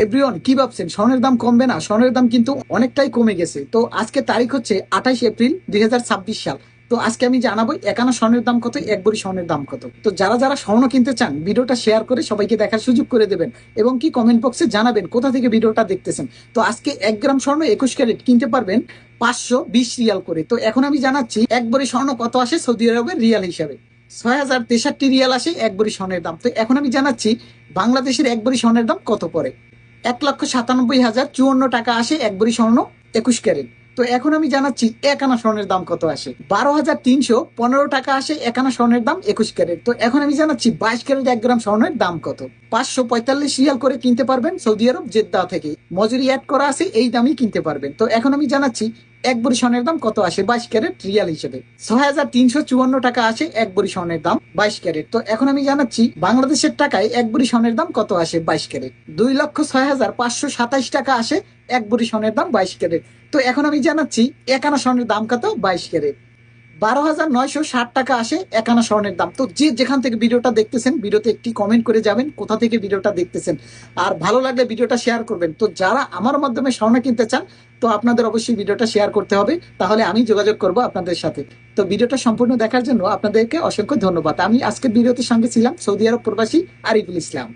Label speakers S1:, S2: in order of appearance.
S1: Everyone, কি ভাবছেন স্বর্ণের দাম কমবে না? স্বর্ণের দাম কিন্তু অনেকটাই কমে গেছে। তো আজকে তারিখ হচ্ছে 28 এপ্রিল 2026 সাল। তো আজকে আমি জানাবো একানা স্বর্ণের দাম কত, এক ভরি স্বর্ণের দাম কত। তো যারা যারা স্বর্ণ কিনতে চান ভিডিওটা শেয়ার করে সবাইকে দেখার সুযোগ করে দেবেন এবং কি কমেন্ট বক্সে জানাবেন কোথা থেকে ভিডিওটা দেখতেছেন। তো আজকে 1 গ্রাম স্বর্ণ 21 ক্যারেট কিনতে পারবেন 520 রিয়াল করে। তো এখন আমি জানাচ্ছি এক ভরি স্বর্ণ কত আসে সৌদি আরবের রিয়াল হিসাবে। 6063 রিয়াল আসে এক ভরি স্বর্ণের দাম। তো এখন আমি জানাচ্ছি বাংলাদেশের এক ভরি স্বর্ণের দাম কত পড়ে। 1,97,054 টাকা আসে এক ভরি স্বর্ণ 21 ক্যারেট। তো এখন আমি জানাচ্ছি এক আনা স্বর্ণের দাম কত আসে। 12,315 টাকা আসে এক আনা স্বর্ণের দাম 21 ক্যারেট। তো এখন আমি জানাচ্ছি 22 ক্যারেট 1 গ্রাম স্বর্ণের দাম কত। 545 রিয়াল করে কিনতে পারবেন সৌদি আরব জেদ্দা থেকে। মজুরি অ্যাড করা আছে, এই দামই কিনতে পারবেন। তো এখন আমি জানাচ্ছি এক ভরি স্বর্ণের দাম কত আসে 22 ক্যারেট রিয়াল হিসেবে। 6,354 টাকা আসে এক ভরি স্বর্ণের দাম 22 ক্যারেট। তো এখন আমি জানাচ্ছি বাংলাদেশের টাকায় এক ভরি স্বর্ণের দাম কত আসে 22 ক্যারেট। 2,06,527 টাকা আসে এক ভরি স্বর্ণের দাম 22 ক্যারেট। তো এখন আমি জানাচ্ছি এক আনা স্বর্ণের দাম কত 22 ক্যারেট। 12,960 টাকা আসে এক আনা স্বর্ণের দাম। তো যে যেখান থেকে ভিডিওটা দেখতেছেন ভিডিওতে একটি কমেন্ট করে যাবেন কোথা থেকে ভিডিওটা দেখতেছেন, আর ভালো লাগলে ভিডিওটা শেয়ার করবেন। তো যারা আমার মাধ্যমে স্বর্ণ কিনতে চান তো আপনাদের অবশ্যই ভিডিওটা শেয়ার করতে হবে, তাহলে আমি যোগাযোগ করব আপনাদের সাথে। তো ভিডিওটা সম্পূর্ণ দেখার জন্য আপনাদেরকে অসংখ্য ধন্যবাদ। আমি আজকের ভিডিওতে সঙ্গে ছিলাম সৌদি আরব প্রবাসী আরিফুল ইসলাম।